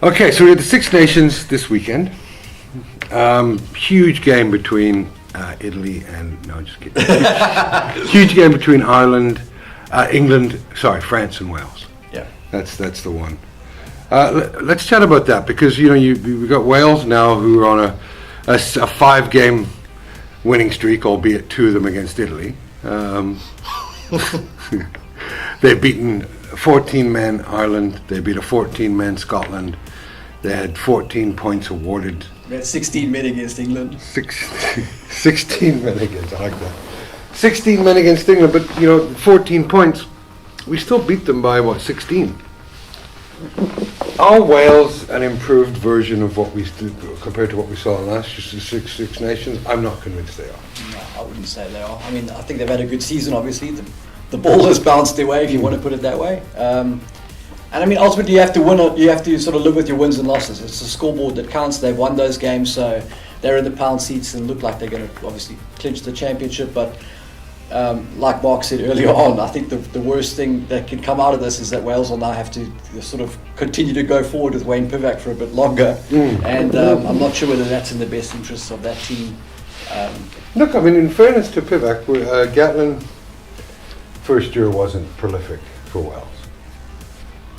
Okay, so we had the Six Nations this weekend. Huge game between Italy and no, just kidding. Huge game between Ireland, England. Sorry, France and Wales. Yeah, that's the one. Let's chat about that because we've got Wales now who are on a 5-game winning streak, albeit 2 of them against Italy. They've beaten 14 men Ireland. They beat a 14 men Scotland. They had 14 points awarded. We had 16 men against England. 16 men against, I like that. 16 men against England, but 14 points. We still beat them by 16. Are Wales an improved version of what we compared to what we saw last year's Six Nations? I'm not convinced they are. No, I wouldn't say they are. I mean, I think they've had a good season. Obviously, the ball has bounced their way, if you want to put it that way. And I mean, ultimately, you have to win. You have to sort of live with your wins and losses. It's the scoreboard that counts. They've won those games, so they're in the pound seats and look like they're going to obviously clinch the championship. But like Mark said earlier on, I think the worst thing that can come out of this is that Wales will now have to sort of continue to go forward with Wayne Pivac for a bit longer. And I'm not sure whether that's in the best interests of that team. Look, I mean, in fairness to Pivac, Gatlin first year wasn't prolific for Wales.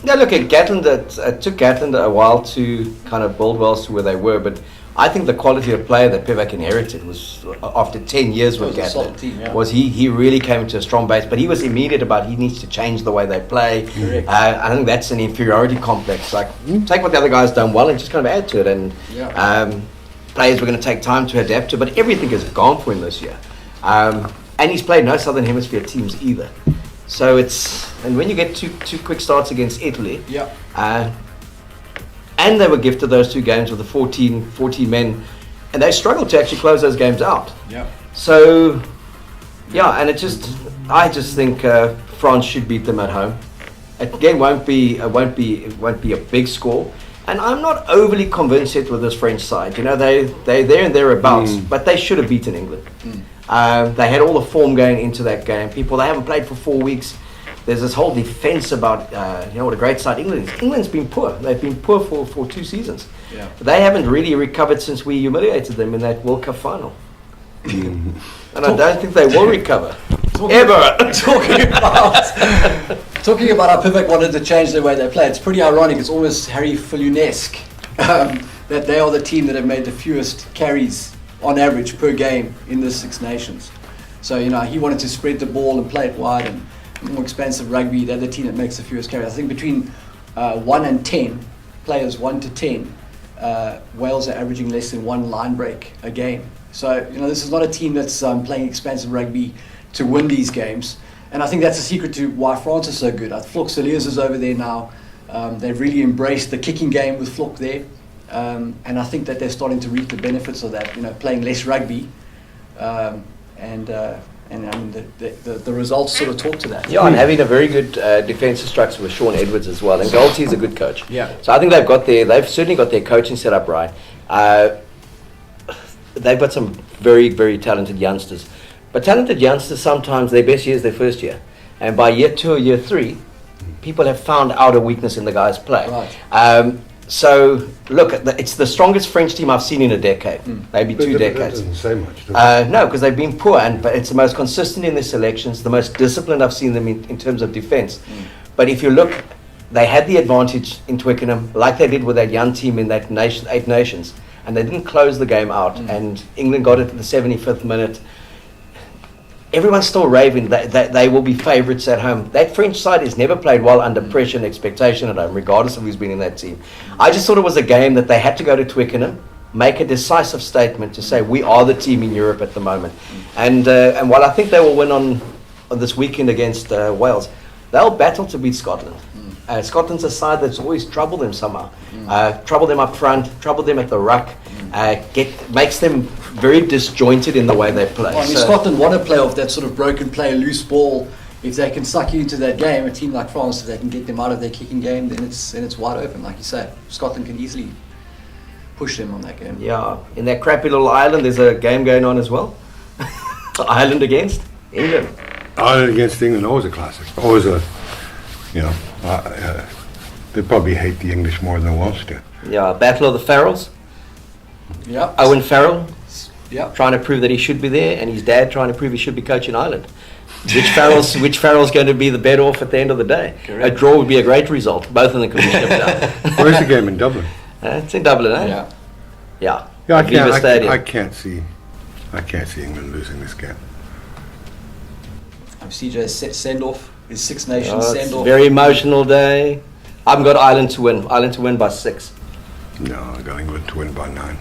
Yeah, look, at Gatland, it took Gatland a while to kind of build Wales to where they were, but I think the quality of player that Pivac inherited was, after 10 years with Gatland, was he really came into a strong base, but he was immediate about he needs to change the way they play. I think that's an inferiority complex. Like, take what the other guys done well and just kind of add to it, and players were going to take time to adapt to, but everything is gone for him this year. And he's played no Southern Hemisphere teams either. So and when you get two quick starts against Italy, and they were gifted those 2 games with the 14 men, and they struggled to actually close those games out. So, and I just think France should beat them at home. Again, won't be a big score, and I'm not overly convinced yet with this French side. They're there and thereabouts, but they should have beaten England. They had all the form going into that game. They haven't played for 4 weeks. There's this whole defense about what a great side England is. England's been poor. They've been poor for 2 seasons. They haven't really recovered since we humiliated them in that World Cup final. And I don't think they will recover. Talking about how Pivac wanted to change the way they play, it's pretty ironic. It's almost Harry Fillion-esque that they are the team that have made the fewest carries on average per game in the Six Nations. So he wanted to spread the ball and play it wide and more expensive rugby. They're the team that makes the fewest carries. I think between 1 and 10 players, 1 to 10, Wales are averaging less than 1 line break a game. So this is not a team that's playing expensive rugby to win these games. And I think that's the secret to why France is so good. Flock Cilliers is over there now. They've really embraced the kicking game with Flock there. And I think that they're starting to reap the benefits of that, playing less rugby, and I mean the results sort of talk to that. Yeah, and having a very good defensive structure with Sean Edwards as well, and Galtey is a good coach. Yeah. So I think they've certainly got their coaching set up right. They've got some very, very talented youngsters, but talented youngsters sometimes their best year is their first year, and by year 2 or year 3, people have found out a weakness in the guy's play. Right. So, look, it's the strongest French team I've seen in a decade, maybe 2 decades. That doesn't say much, does it? No, because they've been poor, but it's the most consistent in their selections, the most disciplined I've seen them in terms of defence. But if you look, they had the advantage in Twickenham, like they did with that young team in that 8 Nations, and they didn't close the game out, and England got it at the 75th minute. Everyone's still raving that they will be favourites at home. That French side has never played well under pressure and expectation at home, regardless of who's been in that team. I just thought it was a game that they had to go to Twickenham, make a decisive statement to say we are the team in Europe at the moment. And while I think they will win on this weekend against Wales, they'll battle to beat Scotland. Scotland's a side that's always troubled them somehow. Trouble them up front, trouble them at the ruck, makes them very disjointed in the way they play. Well, I mean, Scotland want to play off that sort of broken play, loose ball. If they can suck you into that game, a team like France, if they can get them out of their kicking game, then it's wide open, like you say. Scotland can easily push them on that game. Yeah, in that crappy little island, there's a game going on as well. Ireland against England. Ireland against England, always a classic. Always a, they probably hate the English more than the Welsh do. Yeah, Battle of the Farrells. Yeah. Owen Farrell Yeah. trying to prove that he should be there, and his dad trying to prove he should be coaching Ireland. Which Farrell's going to be the better off at the end of the day? Correct. A draw would be a great result. Both of them could be shipped out. Where's the game in Dublin? It's in Dublin, eh? Yeah. Yeah. Yeah, At Viva Stadium. I can't see England losing this game. CJ's send off, his Six Nations Oh, it's send a off. very emotional day. I've got Ireland to win. Ireland to win by 6. No, I got England to win by 9.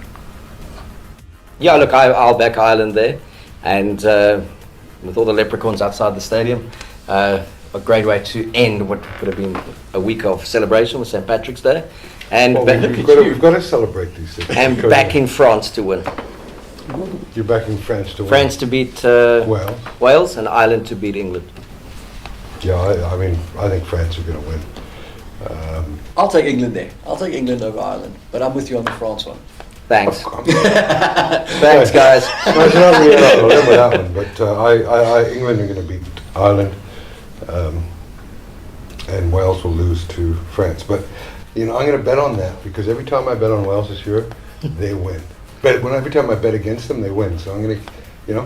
Yeah, look, I'll back Ireland there. And with all the leprechauns outside the stadium, a great way to end what would have been a week of celebration with St. Patrick's Day. And Well, we've got to celebrate these things. and because backing France to win. You're backing France to win. France to beat Well, Wales and Ireland to beat England. yeah, I mean, I think France are going to win. I'll take England there. I'll take England over Ireland, but I'm with you on the France one. Thanks. Thanks, guys. No, it's not really, I'll remember that one. But England are going to beat Ireland, and Wales will lose to France. But I'm going to bet on that because every time I bet on Wales this year, they win. But every time I bet against them, they win. So I'm going to, You're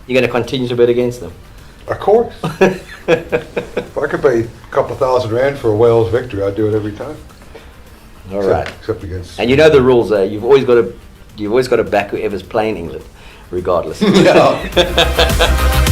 going to continue to bet against them. of course. If I could pay a couple $1,000 for a Wales victory, I'd do it every time. All right. Except against. And you know the rules there. You've always got to back whoever's playing England, regardless. Yeah.